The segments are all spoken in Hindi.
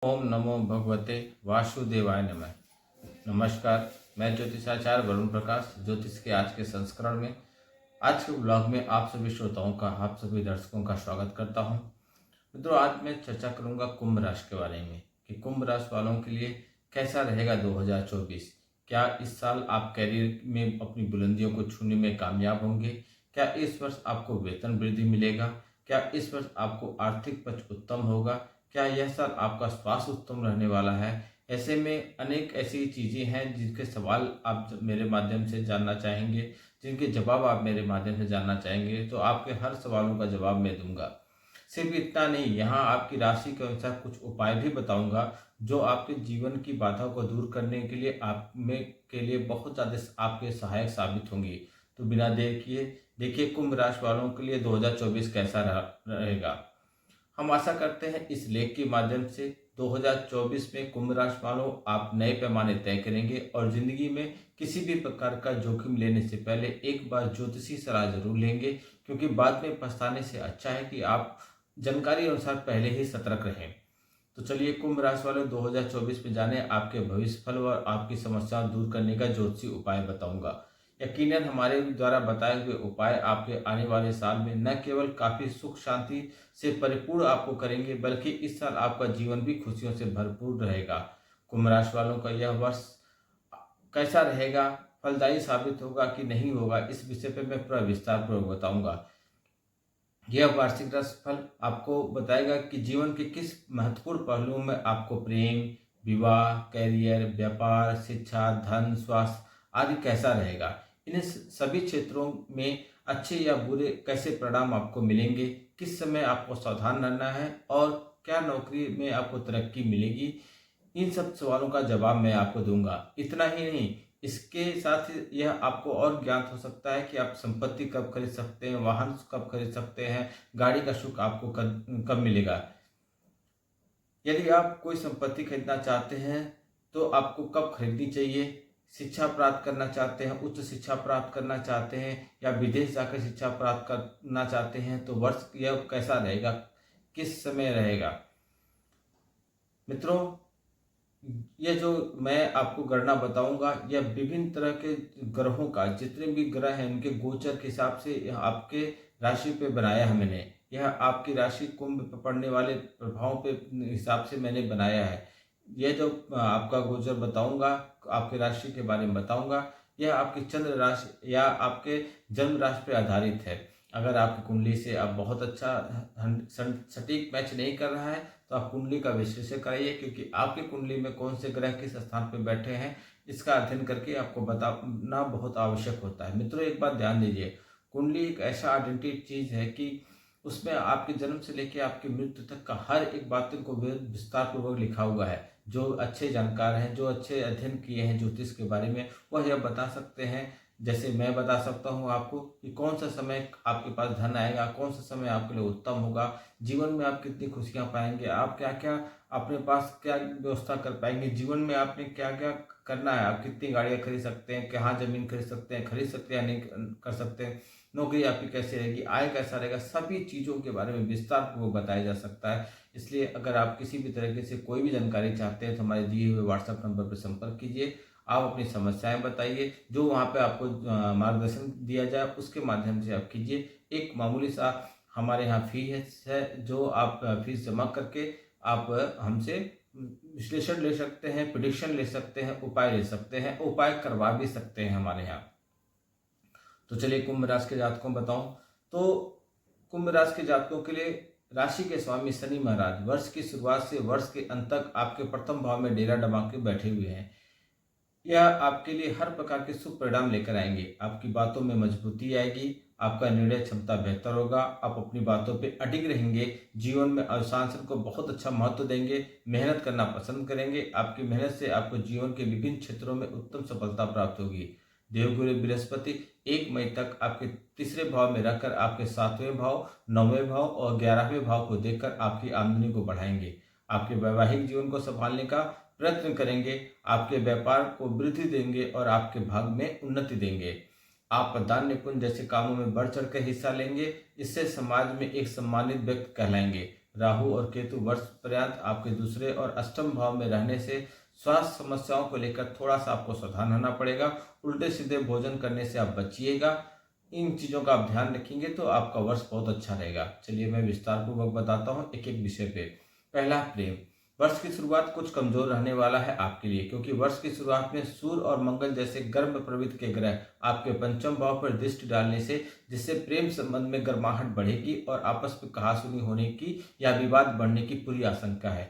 ओम नमो भगवते वासुदेवाय नमः। नमस्कार, मैं ज्योतिषाचार्य वरुण प्रकाश ज्योतिष के आज के संस्करण में आज के ब्लॉग में आप सभी श्रोताओं का, आप सभी दर्शकों का स्वागत करता हूं। मित्रों, आज मैं चर्चा करूंगा कुंभ राशि के बारे में कि कुंभ राशि वालों के लिए कैसा रहेगा 2024। क्या इस साल आप कैरियर में अपनी बुलंदियों को छूने में कामयाब होंगे? क्या इस वर्ष आपको वेतन वृद्धि मिलेगा? क्या इस वर्ष आपको आर्थिक पक्ष उत्तम होगा? क्या यह साल आपका स्वास्थ्य उत्तम रहने वाला है? ऐसे में अनेक ऐसी चीज़ें हैं जिनके सवाल आप मेरे माध्यम से जानना चाहेंगे, जिनके जवाब आप मेरे माध्यम से जानना चाहेंगे, तो आपके हर सवालों का जवाब मैं दूंगा। सिर्फ इतना नहीं, यहाँ आपकी राशि के अनुसार कुछ उपाय भी बताऊंगा जो आपके जीवन की बाधाओं को दूर करने के लिए आप में के लिए बहुत ज़्यादा आपके सहायक साबित होंगी। तो बिना देर किए देखिए कुंभ राशि वालों के लिए 2024 कैसा रहेगा। हम आशा करते हैं इस लेख के माध्यम से 2024 में कुंभ राशि वालों आप नए पैमाने तय करेंगे और जिंदगी में किसी भी प्रकार का जोखिम लेने से पहले एक बार ज्योतिषी सलाह जरूर लेंगे, क्योंकि बाद में पछताने से अच्छा है कि आप जानकारी अनुसार पहले ही सतर्क रहें। तो चलिए कुंभ राशि वाले 2024 में जाने आपके भविष्य फल और आपकी समस्याओं दूर करने का ज्योतिषी उपाय बताऊंगा। यकीनन हमारे द्वारा बताए हुए उपाय आपके आने वाले साल में न केवल काफी सुख शांति से परिपूर्ण आपको करेंगे, बल्कि इस साल आपका जीवन भी खुशियों से भरपूर रहेगा। कुंभ राशि वालों का यह वर्ष कैसा रहेगा, फलदायी साबित होगा कि नहीं होगा, इस विषय पर मैं पूरा विस्तार पूर्वक बताऊंगा। यह वार्षिक राशिफल आपको बताएगा कि जीवन के किस महत्वपूर्ण पहलुओं में आपको प्रेम, विवाह, कैरियर, व्यापार, शिक्षा, धन, स्वास्थ्य आदि कैसा रहेगा। इन सभी क्षेत्रों में अच्छे या बुरे कैसे परिणाम आपको मिलेंगे, किस समय आपको सावधान रहना है और क्या नौकरी में आपको तरक्की मिलेगी, इन सब सवालों का जवाब मैं आपको दूंगा। इतना ही नहीं, इसके साथ यह आपको और ज्ञात हो सकता है कि आप संपत्ति कब खरीद सकते हैं, वाहन कब खरीद सकते हैं, गाड़ी का सुख आपको कब मिलेगा। यदि आप कोई संपत्ति खरीदना चाहते हैं तो आपको कब खरीदनी चाहिए, शिक्षा प्राप्त करना चाहते हैं, उच्च शिक्षा प्राप्त करना चाहते हैं या विदेश जाकर शिक्षा प्राप्त करना चाहते हैं, तो वर्ष यह कैसा रहेगा, किस समय रहेगा। मित्रों, यह जो मैं आपको गणना बताऊंगा यह विभिन्न तरह के ग्रहों का, जितने भी ग्रह हैं उनके गोचर के हिसाब से यह आपके राशि पे बनाया है मैंने। यह आपकी राशि कुंभ पे पड़ने वाले प्रभावों पे हिसाब से मैंने बनाया है। यह जो आपका गोचर बताऊंगा, आपके राशि के बारे में बताऊंगा, यह आपकी चंद्र राशि या आपके जन्म राशि पे आधारित है। अगर आपकी कुंडली से आप बहुत अच्छा सटीक मैच नहीं कर रहा है तो आप कुंडली का विश्लेषण कराइए, क्योंकि आपकी कुंडली में कौन से ग्रह किस स्थान पर बैठे हैं इसका अध्ययन करके आपको बताना बहुत आवश्यक होता है। मित्रों, एक बात ध्यान दीजिए, कुंडली एक ऐसा आइडेंटिटी चीज है कि उसमें आपके जन्म से लेकर आपकी मृत्यु तक का हर एक बात को विस्तार पूर्वक लिखा हुआ है। जो अच्छे जानकार हैं, जो अच्छे अध्ययन किए हैं ज्योतिष के बारे में, वह यह बता सकते हैं। जैसे मैं बता सकता हूँ आपको कि कौन सा समय आपके पास धन आएगा, कौन सा समय आपके लिए उत्तम होगा, जीवन में आप कितनी खुशियां पाएंगे, आप क्या क्या अपने पास क्या व्यवस्था कर पाएंगे, जीवन में आपने क्या क्या करना है, आप कितनी गाड़ियां खरीद सकते हैं, कहाँ जमीन खरीद सकते हैं, खरीद सकते हैं या नहीं कर सकते हैं, नौकरी आपकी कैसी रहेगी, आय कैसा रहेगा, सभी चीज़ों के बारे में विस्तार पूर्वक बताया जा सकता है। इसलिए अगर आप किसी भी तरीके से कोई भी जानकारी चाहते हैं तो हमारे दिए हुए व्हाट्सएप नंबर पर संपर्क कीजिए। आप अपनी समस्याएं बताइए, जो वहाँ पे आपको मार्गदर्शन दिया जाए उसके माध्यम से आप कीजिए। एक मामूली सा हमारे यहाँ फीस है, जो आप फीस जमा करके आप हमसे विश्लेषण ले सकते हैं, प्रिडिक्शन ले सकते हैं, उपाय ले सकते हैं, उपाय करवा भी सकते हैं हमारे यहाँ। तो चलिए कुंभ राशि के जातकों बताऊं तो कुंभ राशि के जातकों के लिए राशि के स्वामी शनि महाराज वर्ष की शुरुआत से वर्ष के अंत तक आपके प्रथम भाव में डेरा डमा के बैठे हुए हैं। यह आपके लिए हर प्रकार के शुभ परिणाम लेकर आएंगे। आपकी बातों में मजबूती आएगी, आपका निर्णय क्षमता बेहतर होगा, आप अपनी बातों पे अडिग रहेंगे, जीवन में अनुशासन को बहुत अच्छा महत्व देंगे, मेहनत करना पसंद करेंगे। आपकी मेहनत से आपको जीवन के विभिन्न क्षेत्रों में उत्तम सफलता प्राप्त होगी। देवगुरु बृहस्पति 1 मई तक आपके तीसरे भाव में रहकर आपके 7वें भाव, 9वें भाव और 11वें भाव को देखकर आपकी आमदनी को बढ़ाएंगे। आपके वैवाहिक जीवन को संभालने का प्रयत्न करेंगे, आपके व्यापार को वृद्धि देंगे और आपके भाग में उन्नति देंगे। आप दान निपुण जैसे कामों में बढ़ चढ़ कर हिस्सा लेंगे, इससे समाज में एक सम्मानित व्यक्ति कहलाएंगे। राहु और केतु वर्ष पर्यंत आपके दूसरे और अष्टम भाव में रहने से स्वास्थ्य समस्याओं को लेकर थोड़ा सा आपको सावधान रहना पड़ेगा। उल्टे सीधे भोजन करने से आप बचिएगा। इन चीज़ों का आप ध्यान रखेंगे तो आपका वर्ष बहुत अच्छा रहेगा। चलिए मैं विस्तार पूर्वक बताता हूँ एक एक विषय पे। पहला, प्रेम। वर्ष की शुरुआत कुछ कमजोर रहने वाला है आपके लिए, क्योंकि वर्ष की शुरुआत में सूर्य और मंगल जैसे गर्म प्रवृत्ति के ग्रह आपके पंचम भाव पर दृष्टि डालने से जिससे प्रेम संबंध में गर्माहट बढ़ेगी और आपस में कहासुनी होने की या विवाद बढ़ने की पूरी आशंका है।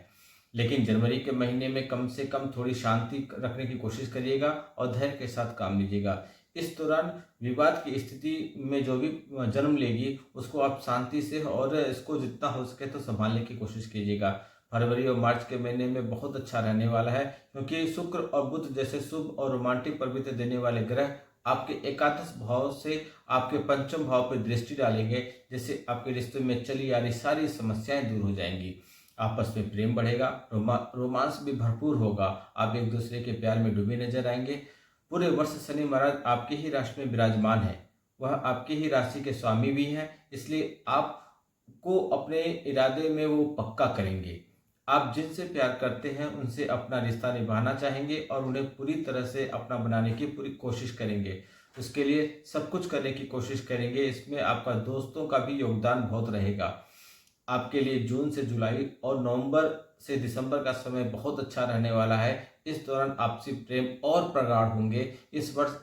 लेकिन जनवरी के महीने में कम से कम थोड़ी शांति रखने की कोशिश करिएगा और धैर्य के साथ काम लीजिएगा। इस दौरान विवाद की स्थिति में जो भी जन्म लेगी उसको आप शांति से और इसको जितना हो सके तो संभालने की कोशिश कीजिएगा। फरवरी और मार्च के महीने में बहुत अच्छा रहने वाला है, क्योंकि शुक्र और बुध जैसे शुभ और रोमांटिक प्रवृत्ति देने वाले ग्रह आपके एकादश भाव से आपके पंचम भाव पर दृष्टि डालेंगे, जिससे आपके रिश्ते में चली आ रही सारी समस्याएं दूर हो जाएंगी। आपस में प्रेम बढ़ेगा, रोमांस भी भरपूर होगा, आप एक दूसरे के प्यार में डूबे नजर आएंगे। पूरे वर्ष शनि महाराज आपकी ही राशि में विराजमान है, वह आपकी ही राशि के स्वामी भी हैं, इसलिए आपको अपने इरादे में वो पक्का करेंगे। आप जिनसे प्यार करते हैं उनसे अपना रिश्ता निभाना चाहेंगे और उन्हें पूरी तरह से अपना बनाने की पूरी कोशिश करेंगे। उसके लिए सब कुछ करने की कोशिश करेंगे। इसमें आपका दोस्तों का भी योगदान बहुत रहेगा। आपके लिए जून से जुलाई और नवंबर से दिसंबर का समय बहुत अच्छा रहने वाला है। इस दौरान आपसी प्रेम और प्रगाढ़ होंगे। इस वर्ष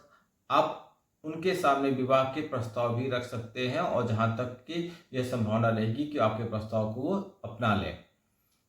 आप उनके सामने विवाह के प्रस्ताव भी रख सकते हैं और जहां तक कि यह संभावना रहेगी कि आपके प्रस्ताव को वो अपना लें।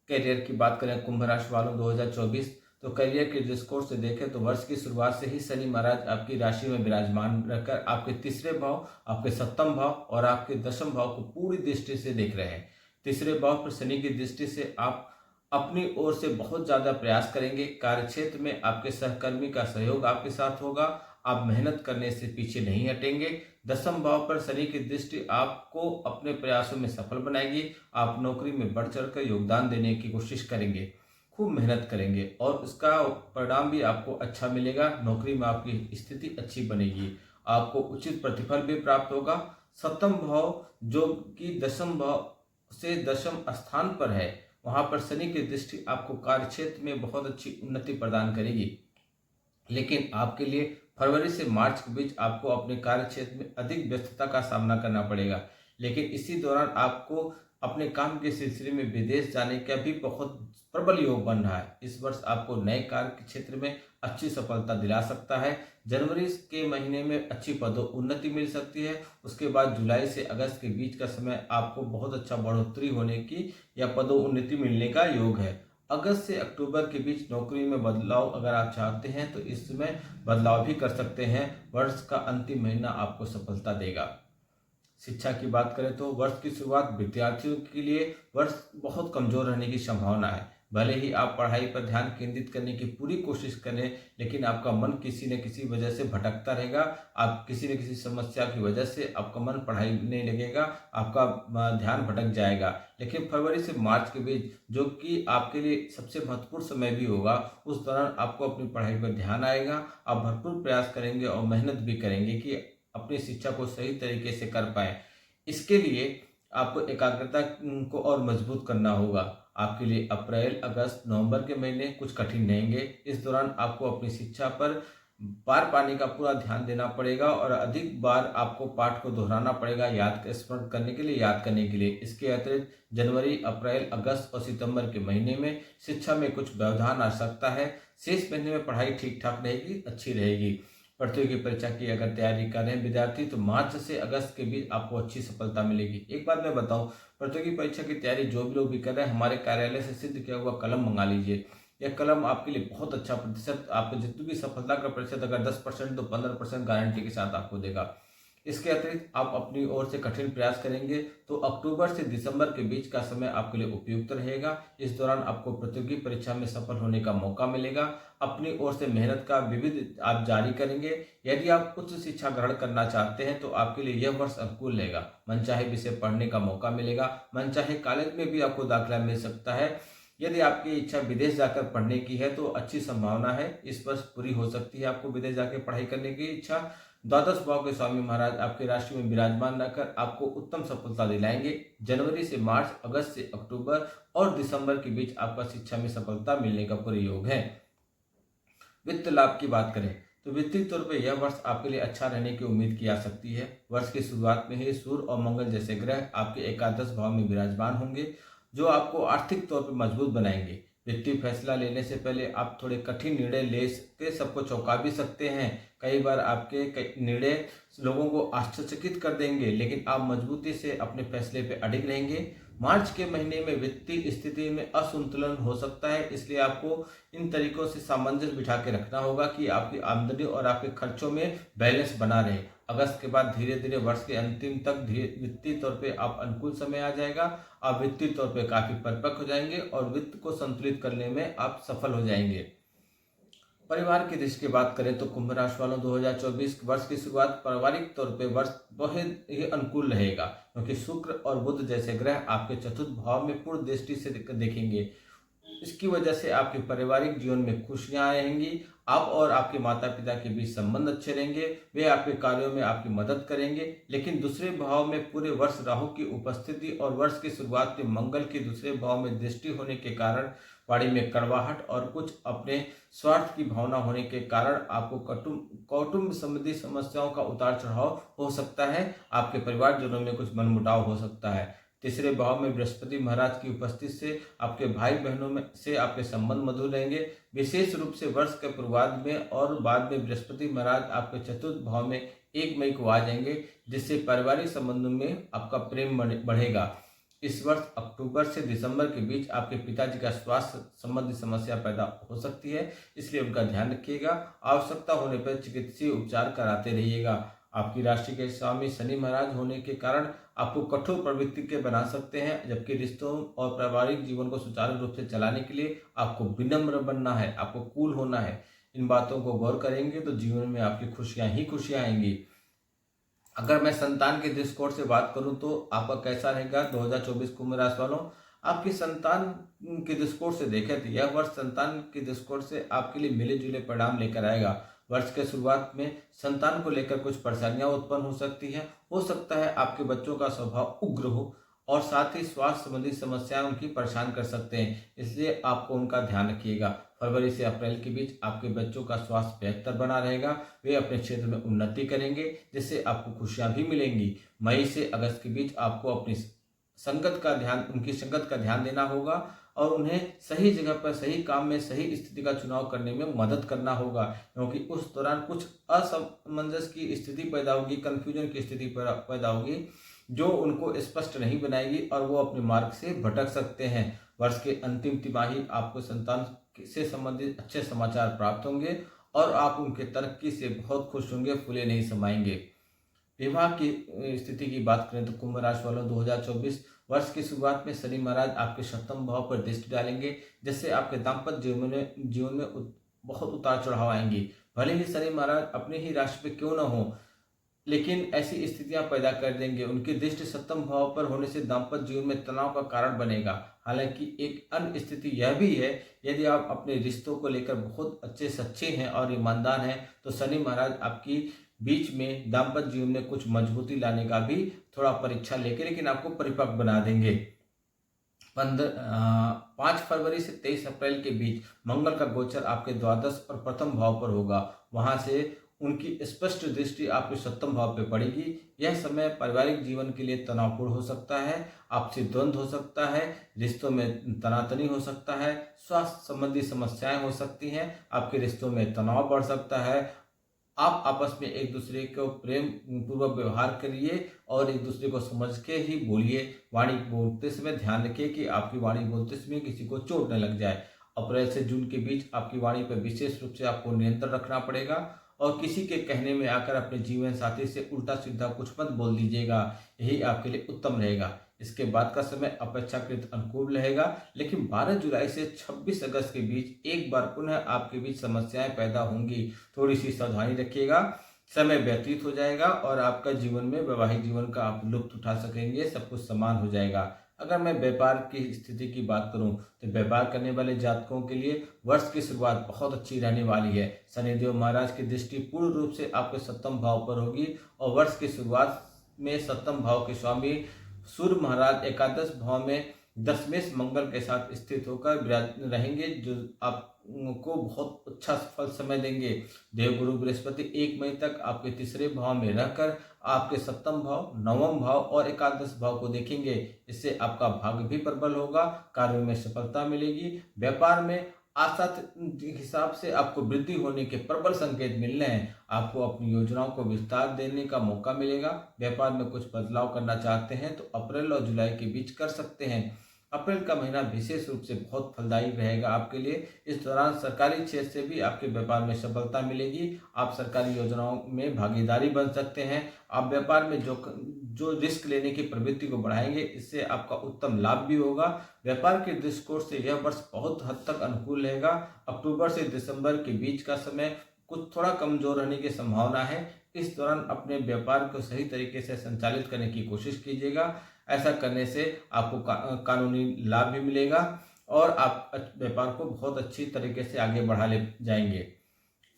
करियर की बात करें कुंभ राशि वालों 2024, तो करियर के दृष्टिकोण से देखें तो वर्ष की शुरुआत से ही शनि महाराज आपकी राशि में विराजमान रहकर आपके तीसरे भाव, आपके सप्तम भाव और आपके दशम भाव को पूरी दृष्टि से देख रहे हैं। तीसरे भाव पर शनि की दृष्टि से आप अपनी ओर से बहुत ज्यादा प्रयास करेंगे। कार्यक्षेत्र में आपके सहकर्मी का सहयोग आपके साथ होगा। आप मेहनत करने से पीछे नहीं हटेंगे। दशम भाव पर शनि की दृष्टि आपको अपने प्रयासों में सफल बनाएगी। आप नौकरी में बढ़ चढ़कर योगदान देने की कोशिश करेंगे, खूब मेहनत करेंगे और उसका परिणाम भी आपको अच्छा मिलेगा। नौकरी में आपकी स्थिति अच्छी बनेगी, आपको उचित प्रतिफल भी प्राप्त होगा। सप्तम भाव जो कि दशम भाव से दशम स्थान पर है, वहां पर शनि की दृष्टि आपको कार्य क्षेत्र में बहुत अच्छी उन्नति प्रदान करेगी। लेकिन आपके लिए फरवरी से मार्च के बीच आपको अपने कार्य क्षेत्र में अधिक व्यस्तता का सामना करना पड़ेगा। लेकिन इसी दौरान आपको अपने काम के सिलसिले में विदेश जाने का भी बहुत प्रबल योग बन रहा है। इस वर्ष आपको नए कार्य के क्षेत्र में अच्छी सफलता दिला सकता है। जनवरी के महीने में अच्छी पदोन्नति मिल सकती है। उसके बाद जुलाई से अगस्त के बीच का समय आपको बहुत अच्छा बढ़ोतरी होने की या पदोन्नति मिलने का योग है। अगस्त से अक्टूबर के बीच नौकरी में बदलाव अगर आप चाहते हैं तो इस समय बदलाव भी कर सकते हैं। वर्ष का अंतिम महीना आपको सफलता देगा। शिक्षा की बात करें तो वर्ष की शुरुआत विद्यार्थियों के लिए वर्ष बहुत कमजोर रहने की संभावना है। भले ही आप पढ़ाई पर ध्यान केंद्रित करने की पूरी कोशिश करें, लेकिन आपका मन किसी न किसी वजह से भटकता रहेगा। आप किसी न किसी समस्या की वजह से आपका मन पढ़ाई नहीं लगेगा, आपका ध्यान भटक जाएगा। लेकिन फरवरी से मार्च के बीच जो कि आपके लिए सबसे महत्वपूर्ण समय भी होगा, उस दौरान आपको अपनी पढ़ाई पर ध्यान आएगा। आप भरपूर प्रयास करेंगे और मेहनत भी करेंगे कि अपनी शिक्षा को सही तरीके से कर पाए। इसके लिए आपको एकाग्रता को और मजबूत करना होगा। आपके लिए अप्रैल, अगस्त, नवंबर के महीने कुछ कठिन रहेंगे। इस दौरान आपको अपनी शिक्षा पर पार पाने का पूरा ध्यान देना पड़ेगा और अधिक बार आपको पाठ को दोहराना पड़ेगा स्मरण करने के लिए, याद करने के लिए। इसके अतिरिक्त जनवरी, अप्रैल, अगस्त और सितंबर के महीने में शिक्षा में कुछ व्यवधान आ सकता है। शेष महीने में पढ़ाई ठीक ठाक रहेगी, अच्छी रहेगी। प्रतियोगी परीक्षा की अगर तैयारी कर रहे हैं विद्यार्थी तो मार्च से अगस्त के बीच आपको अच्छी सफलता मिलेगी। एक बात मैं बताऊं, प्रतियोगी परीक्षा की तैयारी जो भी लोग भी कर रहे हैं, हमारे कार्यालय से सिद्ध किया हुआ कलम मंगा लीजिए। यह कलम आपके लिए बहुत अच्छा प्रतिशत, आपको जितनी भी सफलता का प्रतिशत अगर 10% तो 15% गारंटी के साथ आपको देगा। इसके अतिरिक्त आप अपनी ओर से कठिन प्रयास करेंगे तो अक्टूबर से दिसंबर के बीच का समय आपके लिए उपयुक्त रहेगा। इस दौरान आपको प्रतियोगी परीक्षा में सफल होने का मौका मिलेगा। अपनी ओर से मेहनत का विविध आप जारी करेंगे। यदि आप उच्च शिक्षा ग्रहण करना चाहते हैं तो आपके लिए यह वर्ष अनुकूल रहेगा। मनचाहे विषय पढ़ने का मौका मिलेगा, मनचाहे कॉलेज में भी आपको दाखिला मिल सकता है। यदि आपकी इच्छा विदेश जाकर पढ़ने की है तो अच्छी संभावना है, इस वर्ष पूरी हो सकती है आपको विदेश जाकर पढ़ाई करने की इच्छा। द्वादश भाव के स्वामी महाराज आपके राशि में विराजमान रहकर आपको उत्तम सफलता दिलाएंगे। जनवरी से मार्च, अगस्त से अक्टूबर और दिसंबर के बीच आपका शिक्षा में सफलता मिलने का पूरे योग है। वित्त लाभ की बात करें तो वित्तीय तौर पर यह वर्ष आपके लिए अच्छा रहने की उम्मीद की जा सकती है। वर्ष की शुरुआत में ही सूर्य और मंगल जैसे ग्रह आपके एकादश भाव में विराजमान होंगे, जो आपको आर्थिक तौर पर मजबूत बनाएंगे। वित्तीय फैसला लेने से पहले आप थोड़े कठिन निर्णय ले के सबको चौंका भी सकते हैं। कई बार आपके निर्णय लोगों को आश्चर्यचकित कर देंगे, लेकिन आप मजबूती से अपने फैसले पर अडिग रहेंगे। मार्च के महीने में वित्तीय स्थिति में असंतुलन हो सकता है, इसलिए आपको इन तरीकों से सामंजस्य बिठा के रखना होगा कि आपकी आमदनी और आपके खर्चों में बैलेंस बना रहे। अगस्त के बाद धीरे धीरे वर्ष के अंतिम तक वित्तीय तौर पे आप अनुकूल समय आ जाएगा। आप वित्तीय तौर पे काफी परिपक्व हो जाएंगे और वित्त को संतुलित करने में आप सफल हो जाएंगे। परिवार की दृष्टि की बात करें तो कुंभ राशि वालों 2024 वर्ष की शुरुआत पारिवारिक तौर पे वर्ष बहुत ही अनुकूल रहेगा, क्योंकि शुक्र और बुध जैसे ग्रह आपके चतुर्थ भाव में पूर्ण दृष्टि से देखेंगे। इसकी वजह से आपके पारिवारिक जीवन में खुशियां आएंगी। आप और आपके माता पिता के बीच संबंध अच्छे रहेंगे, वे आपके कार्यों में आपकी मदद करेंगे। लेकिन दूसरे भाव में पूरे वर्ष राहु की उपस्थिति और वर्ष की शुरुआत में मंगल के दूसरे भाव में दृष्टि होने के कारण वाणी में कड़वाहट और कुछ अपने स्वार्थ की भावना होने के कारण आपको कौटुंब संबंधी समस्याओं का उतार चढ़ाव हो सकता है। आपके परिवारजनों में कुछ मनमुटाव हो सकता है। तीसरे भाव में बृहस्पति महाराज की उपस्थिति से आपके भाई बहनों में से आपके संबंध मधुर रहेंगे। विशेष रूप से वर्ष के पूर्वार्ध में और बाद में बृहस्पति महाराज आपके चतुर्थ भाव में 1 मई को आ जाएंगे, जिससे पारिवारिक संबंधों में आपका प्रेम बढ़ेगा। इस वर्ष अक्टूबर से दिसंबर के बीच आपके पिताजी का स्वास्थ्य संबंधी समस्या पैदा हो सकती है, इसलिए उनका ध्यान रखिएगा। आवश्यकता होने पर चिकित्सीय उपचार कराते रहिएगा। आपकी राशि के स्वामी शनि महाराज होने के कारण आपको कठोर प्रवृत्ति के बना सकते हैं, जबकि रिश्तों और पारिवारिक जीवन को सुचारू रूप से चलाने के लिए आपको विनम्र बनना है, आपको कूल होना है। इन बातों को गौर करेंगे तो जीवन में आपकी खुशियां ही खुशियां आएंगी। अगर मैं संतान के दृष्टिकोण से बात करूं तो आपका कैसा रहेगा 2024 कुंभ राशि वालों। आपकी संतान के दृष्टिकोण से देखें तो यह वर्ष संतान के दृष्टिकोण से आपके लिए मिले जुले परिणाम लेकर आएगा। वर्ष के शुरुआत में संतान को लेकर कुछ परेशानियां उत्पन्न हो सकती हैं। हो सकता है आपके बच्चों का स्वभाव उग्र हो और साथ ही स्वास्थ्य संबंधी समस्याएं उनकी परेशान कर सकते हैं, इसलिए आपको उनका ध्यान रखिएगा। फरवरी से अप्रैल के बीच आपके बच्चों का स्वास्थ्य बेहतर बना रहेगा। वे अपने क्षेत्र में उन्नति करेंगे, जिससे आपको खुशियां भी मिलेंगी। मई से अगस्त के बीच आपको अपनी उनकी संगत का ध्यान देना होगा और उन्हें सही जगह पर सही काम में सही स्थिति का चुनाव करने में मदद करना होगा, क्योंकि उस दौरान कुछ असमंजस की स्थिति पैदा होगी, कंफ्यूजन की स्थिति पैदा होगी, जो उनको स्पष्ट नहीं बनाएगी और वो अपने मार्ग से भटक सकते हैं। वर्ष के अंतिम तिमाही आपको संतान से संबंधित अच्छे समाचार प्राप्त होंगे और आप उनके तरक्की से बहुत खुश होंगे, फूले नहीं समाएंगे। विवाह की स्थिति की बात करें तो कुंभ राशि वालों 2024 वर्ष की शुरुआत में शनि महाराज आपके सप्तम भाव पर दृष्टि डालेंगे, जिससे आपके दाम्पत्य जीवन में बहुत उतार चढ़ाव आएंगी। भले ही शनि महाराज अपनी ही राशि पे क्यों न हो, लेकिन ऐसी स्थितियां पैदा कर देंगे। उनकी दृष्टि सप्तम भाव पर होने से दाम्पत्य जीवन में तनाव का कारण बनेगा। हालांकि एक अन्य स्थिति यह भी है, यदि आप अपने रिश्तों को लेकर बहुत सच्चे हैं और ईमानदार हैं तो शनि महाराज आपकी बीच में दाम्पत्य जीवन में कुछ मजबूती लाने का भी थोड़ा परीक्षा लेके लेकिन आपको परिपक्व बना देंगे। 5 फरवरी से 23 अप्रैल के बीच मंगल का गोचर आपके द्वादश और प्रथम भाव पर होगा। वहां से उनकी स्पष्ट दृष्टि आपके सप्तम भाव पर पड़ेगी। यह समय पारिवारिक जीवन के लिए तनावपूर्ण हो सकता है, आपसी द्वंद्व हो सकता है, रिश्तों में तनातनी हो सकता है, स्वास्थ्य संबंधी समस्याएं हो सकती हैं, आपके रिश्तों में तनाव बढ़ सकता है। आप आपस में एक दूसरे को प्रेम पूर्वक व्यवहार करिए और एक दूसरे को समझ के ही बोलिए। वाणी बोलते समय ध्यान रखिए कि आपकी वाणी बोलते समय किसी को चोट न लग जाए। अप्रैल से जून के बीच आपकी वाणी पर विशेष रूप से आपको नियंत्रण रखना पड़ेगा और किसी के कहने में आकर अपने जीवन साथी से उल्टा सीधा कुछ मत बोल दीजिएगा, यही आपके लिए उत्तम रहेगा। इसके बाद का समय अपेक्षाकृत अनुकूल रहेगा, लेकिन 12 जुलाई से 26 अगस्त के बीच एक बार पुनः आपके बीच समस्याएं पैदा होंगी। थोड़ी सी सावधानी रखिएगा। समय व्यतीत हो जाएगा और आपका जीवन में वैवाहिक जीवन का आप लुत्फ उठा सकेंगे, सब कुछ समान हो जाएगा। अगर मैं व्यापार की स्थिति की बात करूं तो व्यापार करने वाले जातकों के लिए वर्ष की शुरुआत बहुत अच्छी रहने वाली है। शनिदेव महाराज की दृष्टि पूर्ण रूप से आपके सप्तम भाव पर होगी और वर्ष की शुरुआत में सप्तम भाव के स्वामी सूर्य महाराज एकादश भाव में दशमेश मंगल के साथ स्थित होकर विराज रहेंगे, जो आपको बहुत अच्छा फल समय देंगे। देवगुरु बृहस्पति 1 मई तक आपके तीसरे भाव में रहकर आपके सप्तम भाव, नवम भाव और एकादश भाव को देखेंगे। इससे आपका भाग्य भी प्रबल होगा, कार्यों में सफलता मिलेगी। व्यापार में आशा के हिसाब से आपको वृद्धि होने के प्रबल संकेत मिल रहे हैं। आपको अपनी योजनाओं को विस्तार देने का मौका मिलेगा। व्यापार में कुछ बदलाव करना चाहते हैं तो अप्रैल और जुलाई के बीच कर सकते हैं। अप्रैल का महीना विशेष रूप से बहुत फलदायी रहेगा आपके लिए। इस दौरान सरकारी क्षेत्र से भी आपके व्यापार में सफलता मिलेगी। आप सरकारी योजनाओं में भागीदारी बन सकते हैं। आप व्यापार में जो रिस्क लेने की प्रवृत्ति को बढ़ाएंगे, इससे आपका उत्तम लाभ भी होगा। व्यापार के दृष्टिकोण से यह वर्ष बहुत हद तक अनुकूल रहेगा। अक्टूबर से दिसंबर के बीच का समय कुछ थोड़ा कमजोर रहने की संभावना है। इस दौरान अपने व्यापार को सही तरीके से संचालित करने की कोशिश कीजिएगा। ऐसा करने से आपको कानूनी लाभ भी मिलेगा और आप व्यापार को बहुत अच्छी तरीके से आगे बढ़ा ले जाएंगे।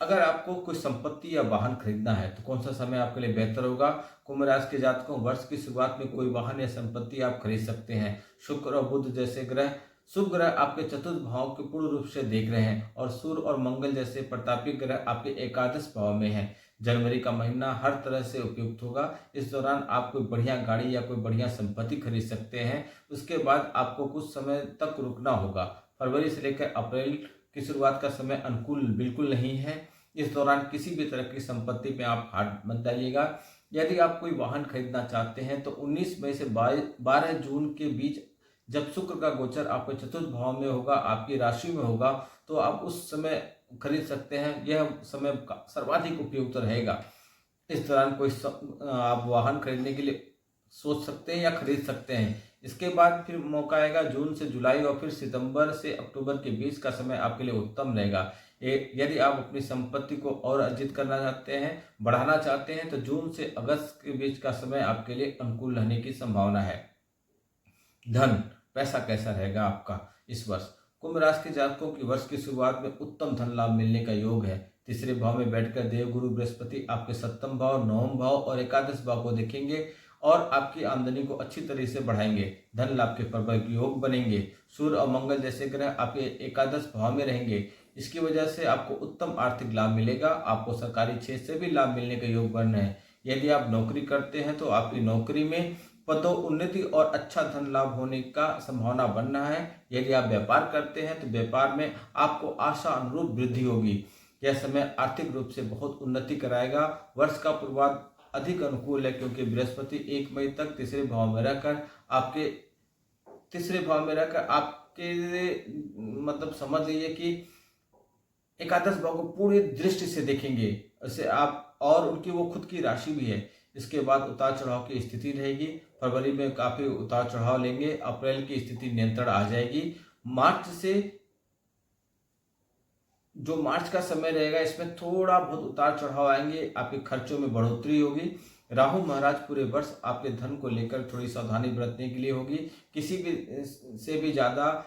अगर आपको कोई संपत्ति या वाहन खरीदना है तो कौन सा समय आपके लिए बेहतर होगा? कुंभ राशि के जातकों, वर्ष की शुरुआत में कोई वाहन या संपत्ति आप खरीद सकते हैं। शुक्र और बुध जैसे ग्रह, शुभ ग्रह आपके चतुर्थ भाव के पूर्ण रूप से देख रहे हैं और सूर्य और मंगल जैसे प्रतापी ग्रह आपके एकादश भाव में हैं। जनवरी का महीना हर तरह से उपयुक्त होगा। इस दौरान आप कोई बढ़िया गाड़ी या कोई बढ़िया संपत्ति खरीद सकते हैं। उसके बाद आपको कुछ समय तक रुकना होगा। फरवरी से लेकर अप्रैल की शुरुआत का समय अनुकूल बिल्कुल नहीं है। इस दौरान किसी भी तरह की संपत्ति में आप हाथ मत डालिएगा। यदि आप कोई वाहन खरीदना चाहते हैं तो 19 मई से 12 जून के बीच, जब शुक्र का गोचर आपके चतुर्थ भाव में होगा, आपकी राशि में होगा, तो आप उस समय खरीद सकते हैं। यह समय सर्वाधिक उपयुक्त रहेगा। इस दौरान कोई आप वाहन खरीदने के लिए सोच सकते हैं या खरीद सकते हैं। इसके बाद फिर मौका आएगा जून से जुलाई और फिर सितंबर से अक्टूबर के बीच का समय आपके लिए उत्तम रहेगा। यदि आप अपनी संपत्ति को और अर्जित करना चाहते हैं, बढ़ाना चाहते हैं, तो जून से अगस्त के बीच का समय आपके लिए अनुकूल रहने की संभावना है। धन, पैसा कैसा रहेगा आपका इस वर्ष? कुंभ राशि के जातकों की वर्ष की शुरुआत में उत्तम धन लाभ मिलने का योग है। तीसरे भाव में बैठकर देवगुरु बृहस्पति आपके सप्तम भाव, नवम भाव और एकादश भाव को देखेंगे और आपकी आमदनी को अच्छी तरह से बढ़ाएंगे। धन लाभ के प्रबल योग बनेंगे। सूर्य और मंगल जैसे ग्रह आपके एकादश भाव में रहेंगे। इसकी वजह से आपको उत्तम आर्थिक लाभ मिलेगा। आपको सरकारी क्षेत्र से भी लाभ मिलने का योग बन रहे हैं। यदि आप नौकरी करते हैं तो आपकी नौकरी में पदोन्नति और अच्छा धन लाभ होने का संभावना बन रहा है। यदि आप व्यापार करते हैं तो व्यापार में आपको आशा अनुरूप वृद्धि होगी। यह समय आर्थिक रूप से बहुत उन्नति कराएगा। वर्ष का पूर्वार्ध अधिक अनुकूल है क्योंकि बृहस्पति 1 मई तक तीसरे भाव में रहकर आपके मतलब समझ लीजिए कि एकादश भाव को पूरी दृष्टि से देखेंगे। इसे आप और उनकी वो खुद की राशि भी है। इसके बाद उतार चढ़ाव की स्थिति रहेगी। फरवरी में काफी उतार चढ़ाव लेंगे। अप्रैल की स्थिति नियंत्रण आ जाएगी। मार्च का समय रहेगा, इसमें थोड़ा बहुत उतार चढ़ाव आएंगे। आपके खर्चों में बढ़ोतरी होगी। राहु महाराज पूरे वर्ष आपके धन को लेकर थोड़ी सावधानी बरतने के लिए होगी। किसी भी से भी ज्यादा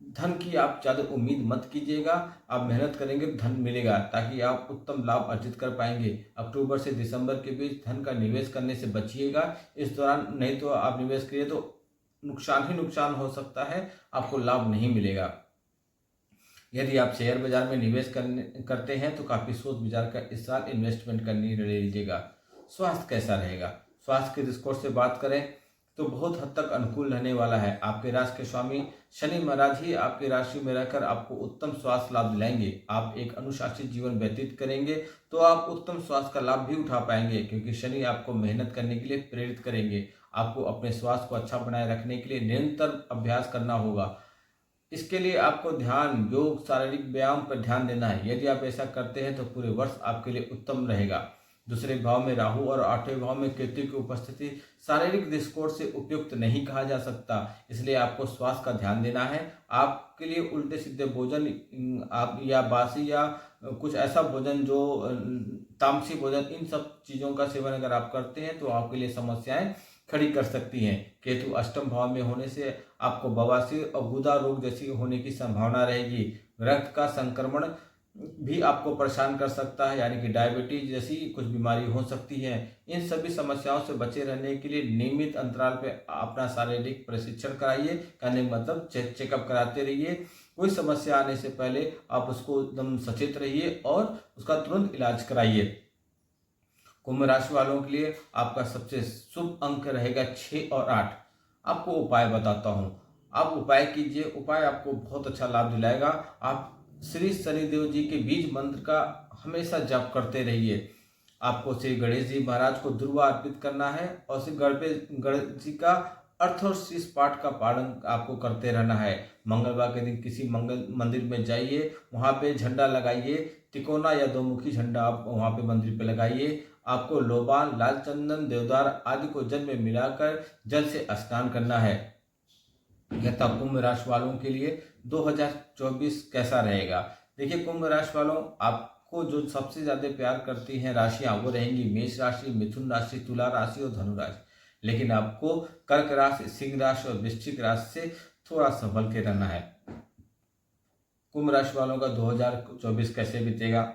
धन की आप ज्यादा उम्मीद मत कीजिएगा। आप मेहनत करेंगे तो धन मिलेगा, ताकि आप उत्तम लाभ अर्जित कर पाएंगे। अक्टूबर से दिसंबर के बीच धन का निवेश करने से बचिएगा। इस दौरान नहीं तो आप निवेश करिए तो नुकसान ही नुकसान हो सकता है, आपको लाभ नहीं मिलेगा। यदि आप शेयर बाजार में निवेश करते हैं तो काफी सोच विचार कर इस साल इन्वेस्टमेंट करनी लीजिएगा। स्वास्थ्य कैसा रहेगा? स्वास्थ्य के दृष्टिकोण से बात करें तो बहुत हद तक अनुकूल रहने वाला है। आपके राशि के स्वामी शनि महाराज ही आपकी राशि में रहकर आपको उत्तम स्वास्थ्य लाभ दिलाएंगे। आप एक अनुशासित जीवन व्यतीत करेंगे तो आप उत्तम स्वास्थ्य का लाभ भी उठा पाएंगे, क्योंकि शनि आपको मेहनत करने के लिए प्रेरित करेंगे। आपको अपने स्वास्थ्य को अच्छा बनाए रखने के लिए निरंतर अभ्यास करना होगा। इसके लिए आपको ध्यान, योग, शारीरिक व्यायाम पर ध्यान देना है। यदि आप ऐसा करते हैं तो पूरे वर्ष आपके लिए उत्तम रहेगा। दूसरे भाव में राहु और 8वें भाव में केतु की उपस्थिति शारीरिक दृष्टिकोण से उपयुक्त नहीं कहा जा सकता, इसलिए आपको स्वास्थ्य का ध्यान देना है। आपके लिए उल्टे सीधे भोजन आप या बासी या कुछ ऐसा भोजन जो तामसी भोजन, इन सब चीज़ों का सेवन अगर आप करते हैं तो आपके लिए समस्याएं खड़ी कर सकती हैं। केतु अष्टम भाव में होने से आपको बवासीर और गुदा रोग जैसी होने की संभावना रहेगी। रक्त का संक्रमण भी आपको परेशान कर सकता है, यानी कि डायबिटीज जैसी कुछ बीमारी हो सकती है। इन सभी समस्याओं से बचे रहने के लिए नियमित अंतराल पे अपना शारीरिक प्रशिक्षण कराइए। कहने का मतलब चेकअप कराते रहिए। कोई समस्या आने से पहले आप उसको एकदम सचेत रहिए और उसका तुरंत इलाज कराइए। कुंभ राशि वालों के लिए आपका सबसे शुभ अंक रहेगा 6 और 8। आपको उपाय बताता हूँ, आप उपाय कीजिए। उपाय आपको बहुत अच्छा लाभ दिलाएगा। आप श्री शनिदेव जी के बीज मंत्र का हमेशा जप करते रहिए। आपको श्री गणेश जी महाराज को दुर्वा अर्पित करना है और श्री गणेश जी का अर्थ और शीश पाठ का पालन आपको करते रहना है। मंगलवार के दिन किसी मंगल मंदिर में जाइए, वहाँ पे झंडा लगाइए। तिकोना या दोमुखी झंडा आप वहाँ पे मंदिर पे लगाइए। आपको लोबान, लाल चंदन, देवदार आदि को जल में मिलाकर जल से स्नान करना है। यह था कुंभ राशि वालों के लिए 2024 कैसा रहेगा। देखिए कुंभ राशि वालों, आपको जो सबसे ज्यादा प्यार करती हैं राशियां वो रहेंगी मेष राशि, मिथुन राशि, तुला राशि और धनु राशि। लेकिन आपको कर्क राशि, सिंह राशि और वृश्चिक राशि से थोड़ा संभल के रहना है। कुंभ राशि वालों का 2024 कैसे बीतेगा।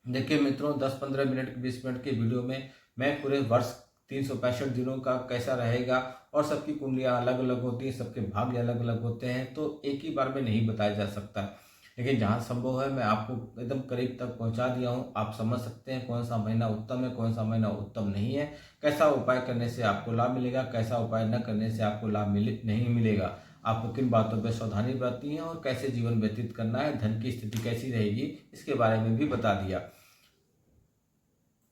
देखिए मित्रों, 10-15 मिनट 20 मिनट के वीडियो में मैं पूरे वर्ष 365 दिनों का कैसा रहेगा, और सबकी कुंडलियां अलग अलग होती हैं, सबके भाग्य अलग अलग होते हैं, तो एक ही बार में नहीं बताया जा सकता। लेकिन जहां संभव है मैं आपको एकदम करीब तक पहुंचा दिया हूं। आप समझ सकते हैं कौन सा महीना उत्तम है, कौन सा महीना उत्तम नहीं है, कैसा उपाय करने से आपको लाभ मिलेगा, कैसा उपाय न करने से आपको लाभ नहीं मिलेगा, आपको किन बातों पर सावधानी बरतनी है और कैसे जीवन व्यतीत करना है, धन की स्थिति कैसी रहेगी, इसके बारे में भी बता दिया।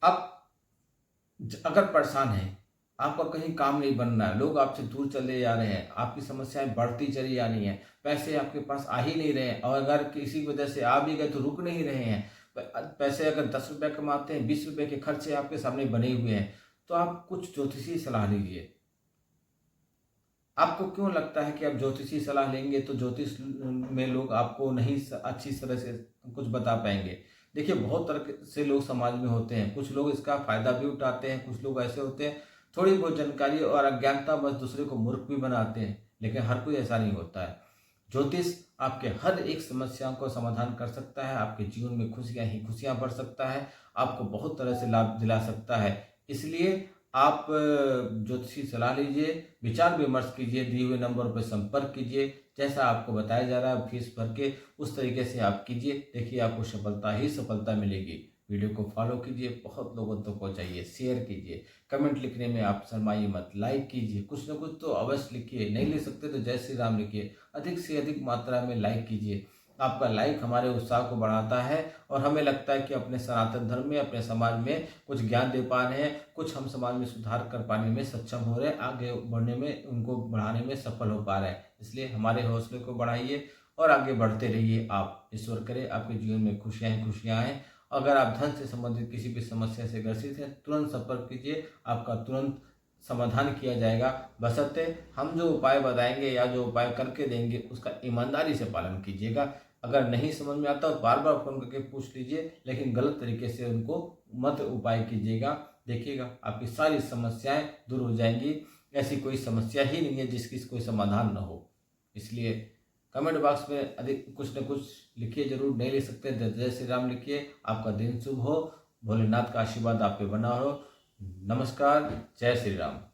अब अगर परेशान हैं, आपका कहीं काम नहीं बन रहा है, लोग आपसे दूर चले जा रहे हैं, आपकी समस्याएं बढ़ती चली जा रही हैं, पैसे आपके पास आ ही नहीं रहे हैं, और अगर किसी वजह से आ भी गए तो रुक नहीं रहे हैं, पैसे अगर 10 रुपये कमाते हैं 20 रुपये के खर्चे आपके सामने बने हुए हैं, तो आप कुछ ज्योतिषी सलाह लीजिए। आपको क्यों लगता है कि आप ज्योतिषी सलाह लेंगे तो ज्योतिष में लोग आपको नहीं अच्छी तरह से कुछ बता पाएंगे। देखिए बहुत तरह से लोग समाज में होते हैं, कुछ लोग इसका फायदा भी उठाते हैं, कुछ लोग ऐसे होते हैं थोड़ी बहुत जानकारी और अज्ञानता बस दूसरे को मूर्ख भी बनाते हैं, लेकिन हर कोई ऐसा नहीं होता है। ज्योतिष आपके हर एक समस्या को समाधान कर सकता है, आपके जीवन में खुशियां ही खुशियां भर सकता है, आपको बहुत तरह से लाभ दिला सकता है। इसलिए आप ज्योतिषी सलाह लीजिए, विचार विमर्श कीजिए, दिए हुए नंबर पर संपर्क कीजिए। जैसा आपको बताया जा रहा है फीस भर के उस तरीके से आप कीजिए, देखिए आपको सफलता ही सफलता मिलेगी। वीडियो को फॉलो कीजिए, बहुत लोगों तक पहुंचाइए, शेयर कीजिए, कमेंट लिखने में आप शर्माइए मत, लाइक कीजिए, कुछ ना कुछ तो अवश्य लिखिए, नहीं लिख सकते तो जय श्री राम लिखिए, अधिक से अधिक मात्रा में लाइक कीजिए। आपका लाइक हमारे उत्साह को बढ़ाता है और हमें लगता है कि अपने सनातन धर्म में, अपने समाज में कुछ ज्ञान दे पा रहे हैं, कुछ हम समाज में सुधार कर पाने में सक्षम हो रहे हैं, आगे बढ़ने में, उनको बढ़ाने में सफल हो पा रहे हैं। इसलिए हमारे हौसले को बढ़ाइए और आगे बढ़ते रहिए। आप ईश्वर करे आपके जीवन में खुशियाँ ही खुशियाँ आएँ। अगर आप धन से संबंधित किसी भी समस्या से ग्रसित हैं, तुरंत संपर्क कीजिए, आपका तुरंत समाधान किया जाएगा। बशर्ते हम जो उपाय बताएंगे या जो उपाय करके देंगे उसका ईमानदारी से पालन कीजिएगा। अगर नहीं समझ में आता तो बार बार फोन करके पूछ लीजिए, लेकिन गलत तरीके से उनको मत उपाय कीजिएगा। देखिएगा आपकी सारी समस्याएं दूर हो जाएंगी। ऐसी कोई समस्या ही नहीं है जिसकी कोई समाधान न हो। इसलिए कमेंट बॉक्स में अधिक कुछ न कुछ लिखिए जरूर, नहीं लिख सकते जय श्री राम लिखिए। आपका दिन शुभ हो, भोलेनाथ का आशीर्वाद आप पे बना हो। नमस्कार, जय श्री राम।